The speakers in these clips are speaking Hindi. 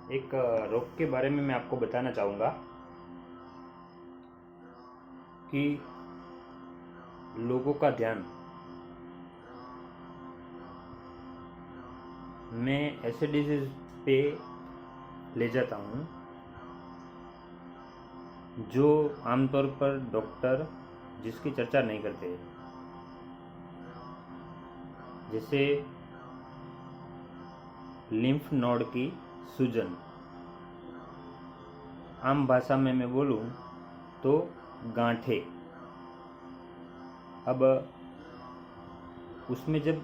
एक रोग के बारे में मैं आपको बताना चाहूँगा कि लोगों का ध्यान मैं ऐसे डिजीज़ पे ले जाता हूँ जो आमतौर पर डॉक्टर जिसकी चर्चा नहीं करते, जैसे लिम्फ नोड की सूजन। आम भाषा में मैं बोलूँ तो गांठे। अब उसमें जब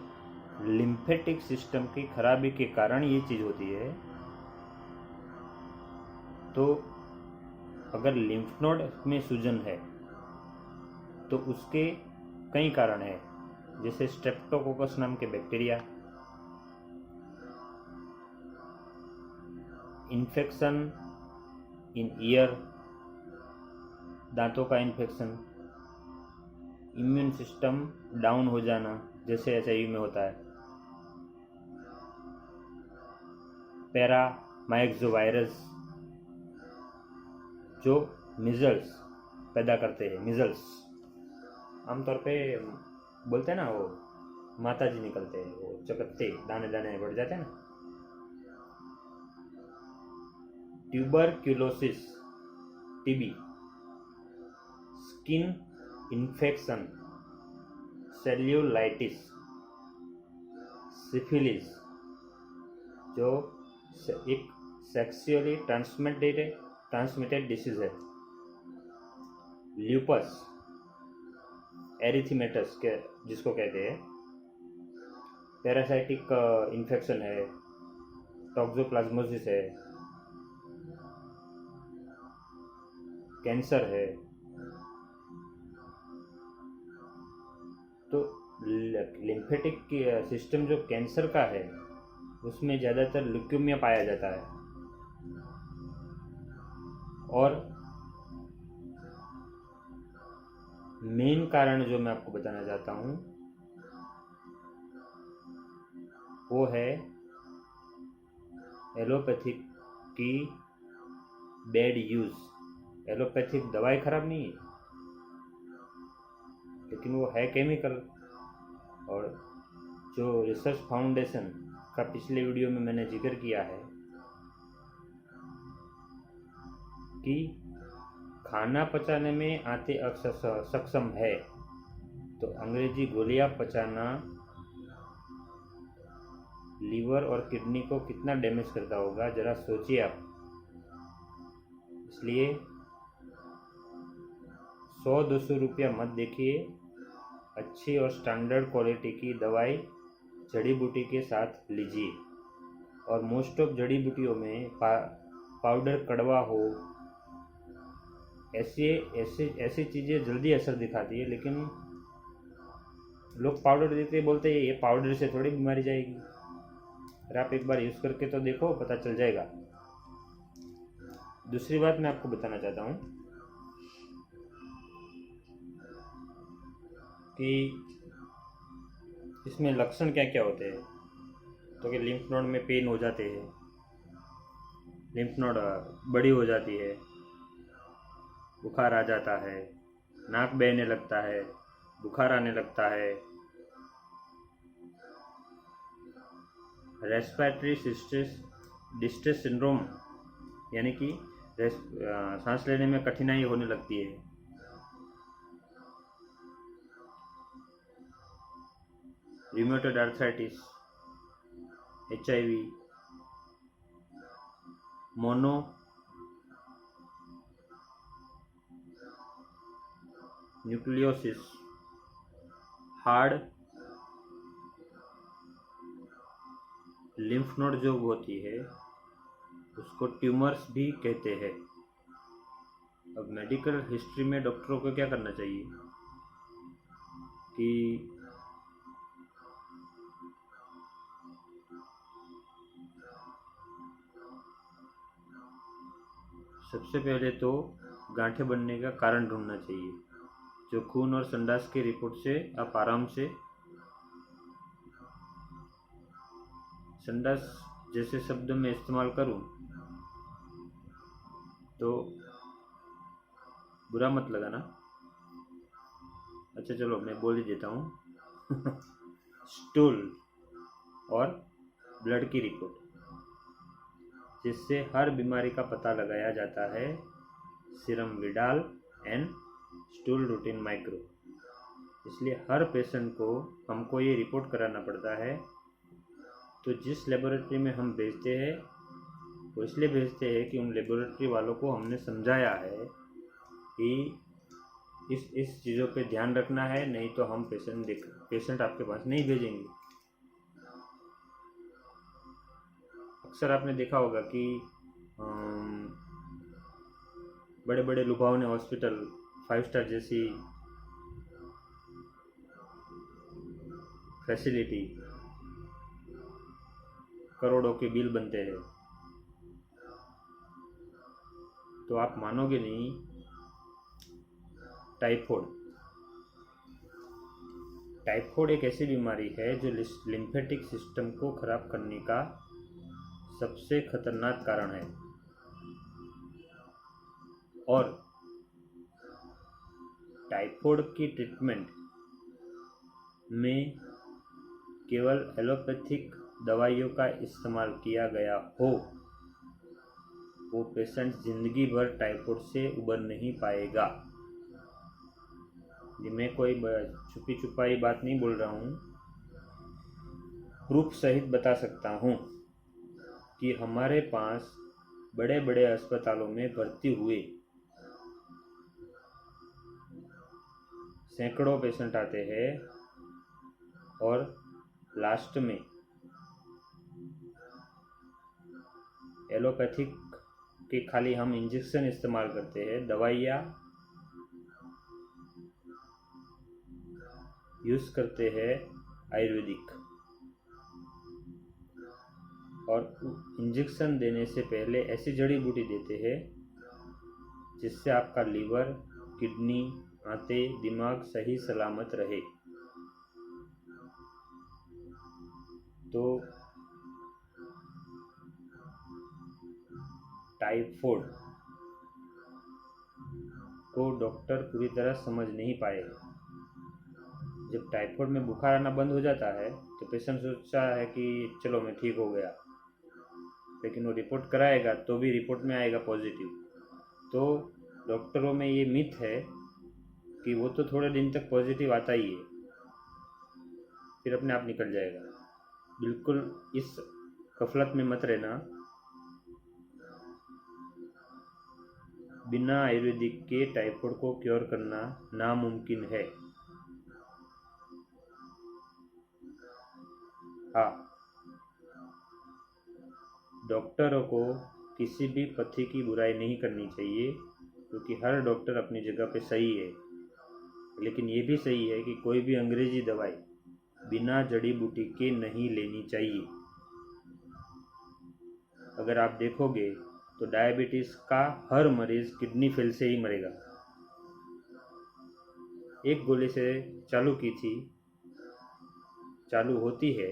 लिम्फेटिक सिस्टम की खराबी के कारण ये चीज़ होती है, तो अगर लिम्फ नोड में सूजन है तो उसके कई कारण हैं, जैसे स्ट्रेप्टोकोकस नाम के बैक्टीरिया, इन्फेक्शन इन ईयर, दांतों का इन्फेक्शन, इम्यून सिस्टम डाउन हो जाना जैसे HIV में होता है, पैरामाइक्सोवायरस जो मिजल्स पैदा करते हैं। मिजल्स आमतौर पे बोलते हैं ना, वो माता जी निकलते हैं, वो चकत्ते दाने दाने बढ़ जाते हैं ना। Tuberculosis TB, skin infection cellulitis, syphilis जो एक सेक्सुअली ट्रांसमिटेड डिसीज है, ल्यूपस एरिथेमेटस के जिसको कहते हैं, पैरासाइटिक इन्फेक्शन है, टॉक्सोप्लाज्मोसिस है, कैंसर है। तो लिम्फेटिक सिस्टम जो कैंसर का है उसमें ज़्यादातर ल्यूकेमिया पाया जाता है। और मेन कारण जो मैं आपको बताना चाहता हूँ वो है एलोपैथिक की बैड यूज़। एलोपैथिक दवाई खराब नहीं है, लेकिन वो है केमिकल। और जो रिसर्च फाउंडेशन का पिछले वीडियो में मैंने जिक्र किया है कि खाना पचाने में आंतें सक्षम है, तो अंग्रेजी गोलियां पचाना लीवर और किडनी को कितना डैमेज करता होगा, ज़रा सोचिए आप। इसलिए 100-200 रुपया मत देखिए, अच्छी और स्टैंडर्ड क्वालिटी की दवाई जड़ी बूटी के साथ लीजिए। और मोस्ट ऑफ जड़ी बूटियों में पाउडर कड़वा हो, ऐसी चीज़ें जल्दी असर दिखाती है, लेकिन लोग पाउडर देते बोलते हैं ये पाउडर से थोड़ी बीमारी जाएगी। अगर आप एक बार यूज़ करके तो देखो, पता चल जाएगा। दूसरी बात मैं आपको बताना चाहता हूँ कि इसमें लक्षण क्या क्या होते हैं। तो कि लिम्फ नोड में पेन हो जाते हैं, लिम्फ नोड बड़ी हो जाती है, बुखार आ जाता है, नाक बहने लगता है, बुखार आने लगता है, रेस्पिरेटरी डिस्ट्रेस सिंड्रोम यानी कि सांस लेने में कठिनाई होने लगती है, rheumatoid arthritis, HIV, mononucleosis, hard lymph node जो होती है उसको ट्यूमर्स भी कहते हैं। अब मेडिकल हिस्ट्री में डॉक्टरों को क्या करना चाहिए कि सबसे पहले तो गांठे बनने का कारण ढूंढना चाहिए, जो खून और संडास की रिपोर्ट से आप आराम से संडास जैसे शब्द में इस्तेमाल करूं तो बुरा मत लगाना। अच्छा चलो मैं बोल ही देता हूँ। स्टूल और ब्लड की रिपोर्ट, जिससे हर बीमारी का पता लगाया जाता है। Serum Widal and stool routine micro. इसलिए हर पेशेंट को हमको ये रिपोर्ट कराना पड़ता है। तो जिस लेबोरेटरी में हम भेजते हैं वो इसलिए भेजते हैं कि उन लेबोरेटरी वालों को हमने समझाया है कि इस चीज़ों पे ध्यान रखना है, नहीं तो हम पेशेंट आपके पास नहीं भेजेंगे। अक्सर आपने देखा होगा कि बड़े बड़े लुभावने हॉस्पिटल, 5 स्टार जैसी फैसिलिटी, करोड़ों के बिल बनते हैं। तो आप मानोगे नहीं, टाइफाइड एक ऐसी बीमारी है जो लिम्फेटिक सिस्टम को खराब करने का सबसे खतरनाक कारण है। और टाइफाइड की ट्रीटमेंट में केवल एलोपैथिक दवाइयों का इस्तेमाल किया गया हो, वो पेशेंट जिंदगी भर टाइफाइड से उबर नहीं पाएगा। ये मैं कोई छुपी छुपाई बात नहीं बोल रहा हूँ, प्रूफ सहित बता सकता हूँ कि हमारे पास बड़े बड़े अस्पतालों में भर्ती हुए सैकड़ों पेशेंट आते हैं और लास्ट में एलोपैथिक के खाली हम इंजेक्शन इस्तेमाल करते हैं, दवाइयाँ यूज़ करते हैं आयुर्वेदिक, और इंजेक्शन देने से पहले ऐसी जड़ी बूटी देते हैं जिससे आपका लीवर, किडनी, आंतें, दिमाग सही सलामत रहे। तो टाइफाइड को डॉक्टर पूरी तरह समझ नहीं पाए। जब टाइफाइड में बुखार आना बंद हो जाता है तो पेशेंट सोचता है कि चलो मैं ठीक हो गया, लेकिन वो रिपोर्ट कराएगा तो भी रिपोर्ट में आएगा पॉजिटिव। तो डॉक्टरों में ये मिथ है कि वो तो थोड़े दिन तक पॉजिटिव आता ही है, फिर अपने आप निकल जाएगा। बिल्कुल इस गफलत में मत रहना। बिना आयुर्वेदिक के टाइफाइड को क्योर करना नामुमकिन है। हाँ, डॉक्टरों को किसी भी पथ्य की बुराई नहीं करनी चाहिए, क्योंकि हर डॉक्टर अपनी जगह पे सही है। लेकिन ये भी सही है कि कोई भी अंग्रेजी दवाई बिना जड़ी बूटी के नहीं लेनी चाहिए। अगर आप देखोगे तो डायबिटीज़ का हर मरीज़ किडनी फेल से ही मरेगा। एक गोली से चालू होती है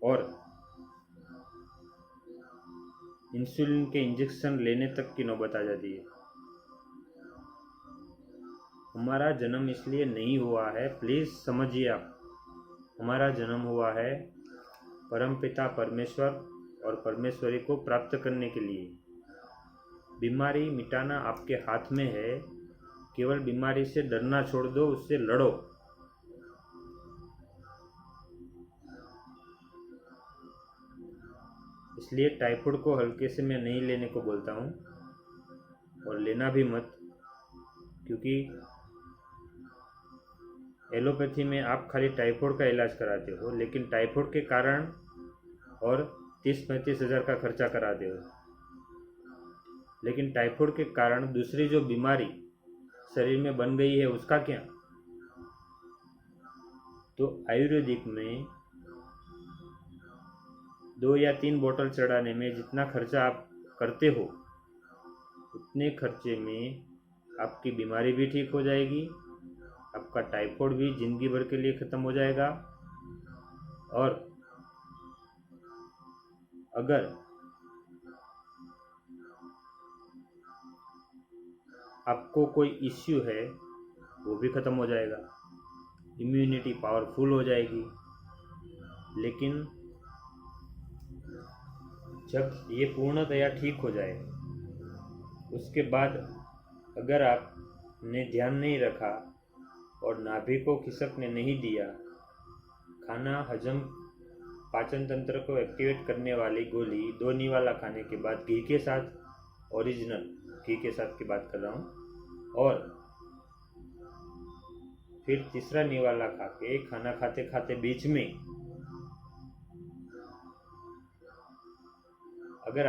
और इंसुलिन के इंजेक्शन लेने तक की नौबत आ जाती है। हमारा जन्म इसलिए नहीं हुआ है, प्लीज़ समझिए आप, हमारा जन्म हुआ है परमपिता परमेश्वर और परमेश्वरी को प्राप्त करने के लिए। बीमारी मिटाना आपके हाथ में है, केवल बीमारी से डरना छोड़ दो, उससे लड़ो। इसलिए टाइफाइड को हल्के से मैं नहीं लेने को बोलता हूँ, और लेना भी मत, क्योंकि एलोपैथी में आप खाली टाइफाइड का इलाज कराते हो, लेकिन टाइफाइड के कारण और 30-35 हज़ार का खर्चा कराते हो। लेकिन टाइफाइड के कारण दूसरी जो बीमारी शरीर में बन गई है उसका क्या? तो आयुर्वेदिक में 2 या 3 बोतल चढ़ाने में जितना खर्चा आप करते हो, उतने खर्चे में आपकी बीमारी भी ठीक हो जाएगी, आपका टाइफाइड भी जिंदगी भर के लिए ख़त्म हो जाएगा। और अगर आपको कोई इश्यू है वो भी ख़त्म हो जाएगा, इम्यूनिटी पावरफुल हो जाएगी। लेकिन जब ये पूर्णतया ठीक हो जाए उसके बाद अगर आपने ध्यान नहीं रखा और नाभि को खिसकने नहीं दिया, खाना हजम पाचन तंत्र को एक्टिवेट करने वाली गोली 2 निवाला खाने के बाद घी के साथ, ओरिजिनल घी के साथ की बात कर रहा हूँ, और फिर तीसरा निवाला खा के खाना खाते खाते बीच में अगर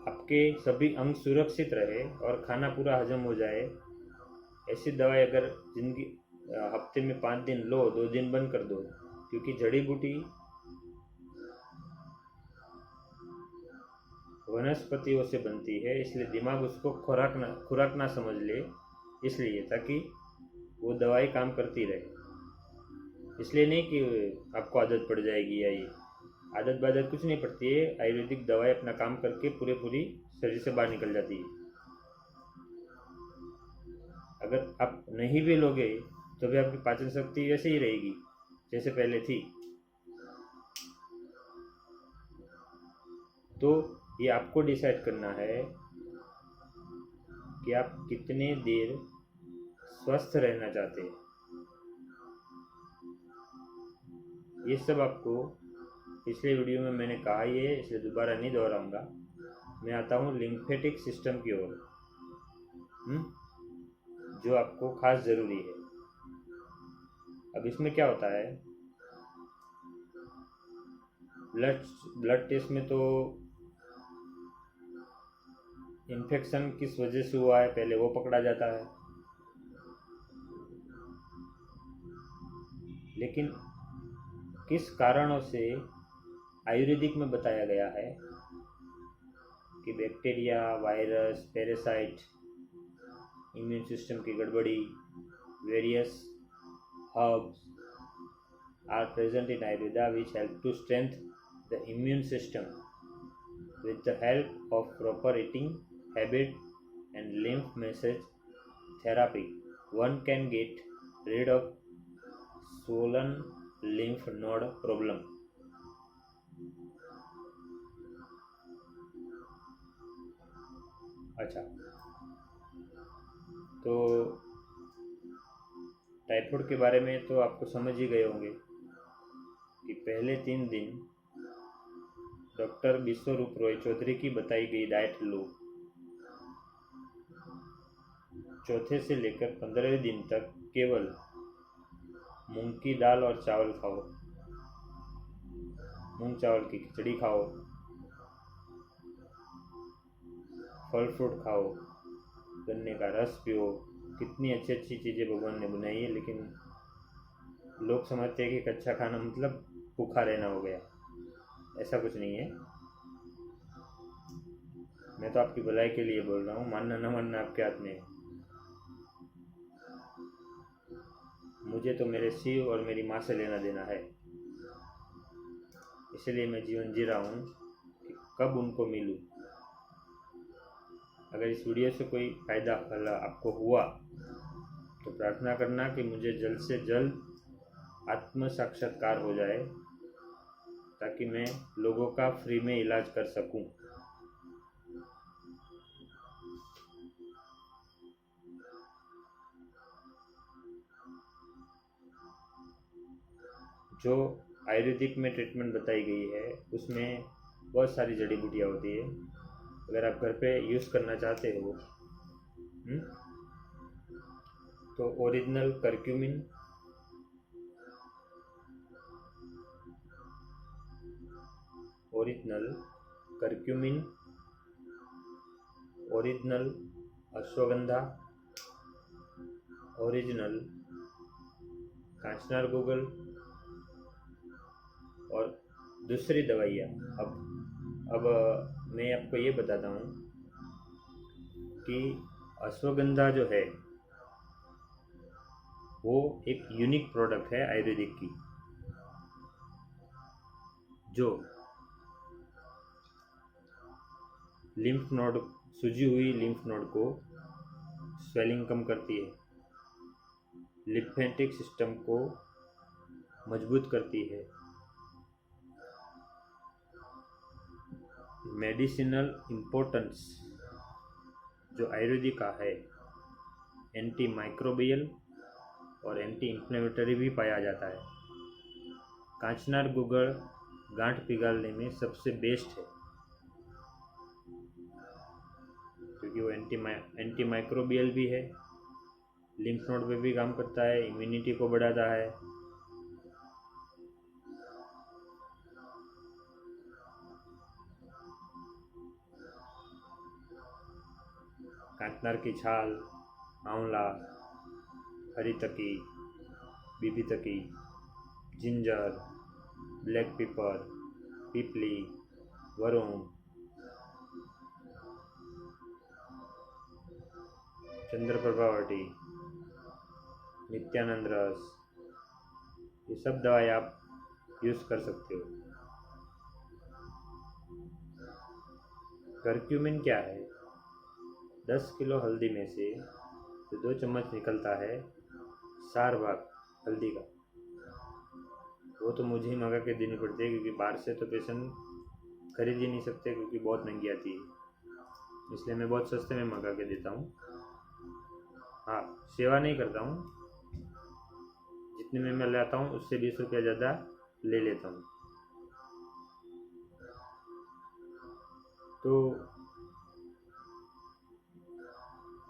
आपके सभी अंग सुरक्षित रहे और खाना पूरा हजम हो जाए, ऐसी दवाई अगर जिंदगी हफ्ते में 5 दिन लो, 2 दिन बंद कर दो, क्योंकि जड़ी बूटी वनस्पतियों से बनती है, इसलिए दिमाग उसको खुराक ना समझ ले, इसलिए ताकि वो दवाई काम करती रहे। इसलिए नहीं कि आपको आदत पड़ जाएगी या ये आदत कुछ नहीं पड़ती है। आयुर्वेदिक दवाई अपना काम करके पूरी शरीर से बाहर निकल जाती है। अगर आप नहीं भी लोगे तो भी आपकी पाचन शक्ति वैसे ही रहेगी जैसे पहले थी। तो ये आपको डिसाइड करना है कि आप कितने देर स्वस्थ रहना चाहते हैं। ये सब आपको पिछले वीडियो में मैंने कहा ही है, इसलिए दोबारा नहीं दोहराऊंगा। मैं आता हूँ लिम्फेटिक सिस्टम की ओर, जो आपको खास ज़रूरी है। अब इसमें क्या होता है, ब्लड टेस्ट में तो इन्फेक्शन किस वजह से हुआ है पहले वो पकड़ा जाता है, लेकिन किस कारणों से आयुर्वेदिक में बताया गया है कि bacteria, virus, parasite, immune system की गड़बड़ी, various herbs are present in Ayurveda which help to strengthen the immune system. With the help of proper eating habit and lymph massage therapy, one can get rid of swollen lymph node problem. अच्छा, तो टाइफाइड के बारे में तो आपको समझ ही गए होंगे कि पहले 3 दिन डॉक्टर विश्वरूप रॉय चौधरी की बताई गई डाइट लो, चौथे से लेकर 15वें दिन तक केवल मूंग की दाल और चावल खाओ, मूंग चावल की खिचड़ी खाओ, फल फ्रूट खाओ, गन्ने का रस पियो। कितनी अच्छी अच्छी चीज़ें भगवान ने बनाई है, लेकिन लोग समझते हैं कि कच्चा खाना मतलब भूखा रहना हो गया। ऐसा कुछ नहीं है। मैं तो आपकी भलाई के लिए बोल रहा हूँ, मानना न मानना आपके हाथ में है। मुझे तो मेरे शिव और मेरी माँ से लेना देना है, इसलिए मैं जीवन जी रहा हूँ कि कब उनको मिलूँ। अगर इस वीडियो से कोई फ़ायदा आपको हुआ तो प्रार्थना करना कि मुझे जल्द से जल्द आत्म साक्षात्कार हो जाए, ताकि मैं लोगों का फ्री में इलाज कर सकूं। जो आयुर्वेदिक में ट्रीटमेंट बताई गई है उसमें बहुत सारी जड़ी बूटियाँ होती है। अगर आप घर पे यूज़ करना चाहते हो तो original curcumin, original ashwagandha, original Kanchnar guggul और दूसरी दवाइयाँ। अब मैं आपको ये बताता हूँ कि अश्वगंधा जो है वो एक यूनिक प्रोडक्ट है आयुर्वेदिक की, जो लिम्फ नोड, सूजी हुई लिम्फ नोड को स्वेलिंग कम करती है, लिम्फेटिक सिस्टम को मजबूत करती है, मेडिसिनल इम्पोर्टेंस जो आयुर्वेदिक का है, एंटी माइक्रोबियल और एंटी इन्फ्लेमेटरी भी पाया जाता है। कांचनार गुगड़ गांठ पिघालने में सबसे बेस्ट है, क्योंकि वो एंटी माइक्रोबियल भी है, लिम्फ नोड पे भी काम करता है, इम्यूनिटी को बढ़ाता है। कांचनार की छाल, आंवला, हरी तकी, बीबी तकी, जिंजर, ब्लैक पेपर, पीपली, वरुण, चंद्र प्रभावटी, नित्यानंद रस, ये सब दवाई आप यूज़ कर सकते हो। करक्यूमिन क्या है? 10 किलो हल्दी में से जो 2 चम्मच निकलता है सार भाग हल्दी का, वो तो मुझे ही मंगा के देनी पड़ती है, क्योंकि बाहर से तो पेशेंट खरीद ही नहीं सकते, क्योंकि बहुत महंगी आती है, इसलिए मैं बहुत सस्ते में मंगा के देता हूँ। हाँ, सेवा नहीं करता हूँ, जितने में मैं लाता हूँ उससे 20 रुपया ज़्यादा ले लेता हूँ। तो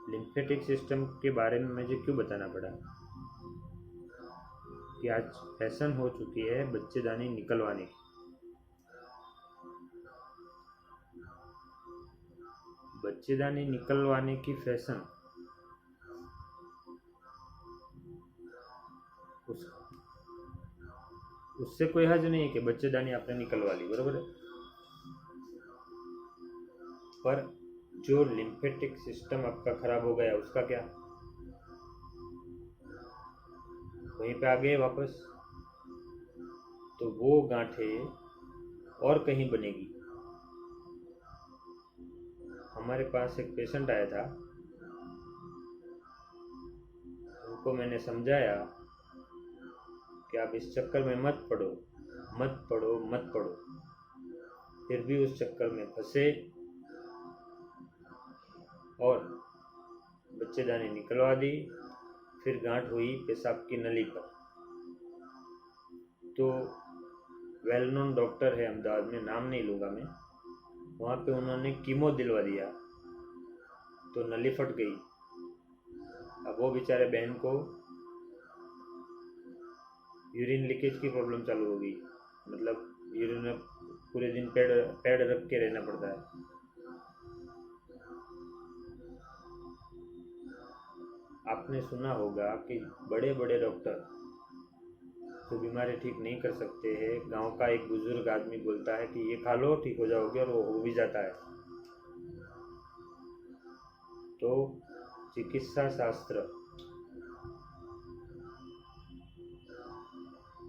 लिम्फेटिक सिस्टम के बारे में मुझे क्यों बताना पड़ा कि आज फैशन हो चुकी है बच्चेदानी निकलवाने की। बच्चेदानी निकलवाने की फैशन उससे कोई हर्ज नहीं है कि बच्चेदानी आपने निकलवा ली, बरोबर है, पर जो लिम्फेटिक सिस्टम आपका खराब हो गया उसका क्या? वहीं पे आ गए वापस, तो वो गांठें और कहीं बनेगी। हमारे पास एक पेशेंट आया था, उनको मैंने समझाया कि आप इस चक्कर में मत पड़ो, मत पड़ो, मत पड़ो, फिर भी उस चक्कर में फंसे और बच्चेदानी निकलवा दी, फिर गांठ हुई पेशाब की नली पर। तो वेल नोन डॉक्टर है अहमदाबाद में, नाम नहीं लूँगा मैं, वहाँ पे उन्होंने कीमो दिलवा दिया तो नली फट गई। अब वो बेचारे बहन को यूरिन लीकेज की प्रॉब्लम चालू हो गई, मतलब यूरिन पूरे दिन पैड रख के रहना पड़ता है। आपने सुना होगा कि बड़े बड़े डॉक्टर जो बीमारी ठीक नहीं कर सकते हैं, गांव का एक बुजुर्ग आदमी बोलता है कि ये खा लो ठीक हो जाओगे, और वो हो भी जाता है। तो चिकित्सा शास्त्र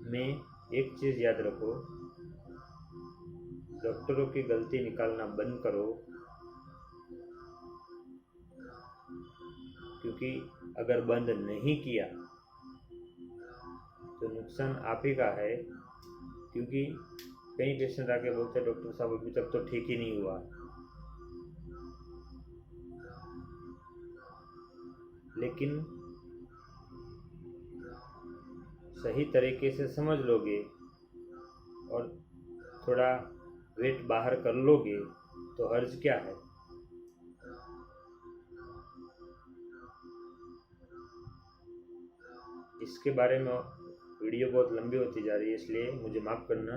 में एक चीज़ याद रखो, डॉक्टरों की गलती निकालना बंद करो, क्योंकि अगर बंद नहीं किया तो नुकसान आप ही का है। क्योंकि कई पेशेंट आके बोलते हैं डॉक्टर साहब अभी तक तो ठीक ही नहीं हुआ, लेकिन सही तरीके से समझ लोगे और थोड़ा वेट बाहर कर लोगे तो हर्ज क्या है। इसके बारे में वीडियो बहुत लंबी होती जा रही है, इसलिए मुझे माफ़ करना।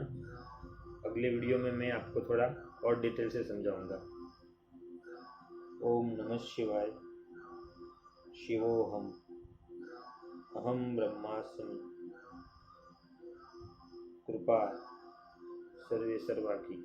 अगले वीडियो में मैं आपको थोड़ा और डिटेल से समझाऊंगा। ओम नमः शिवाय। शिवोहम, अहम ब्रह्मास्मि। कृपा सर्वे सर्वा की।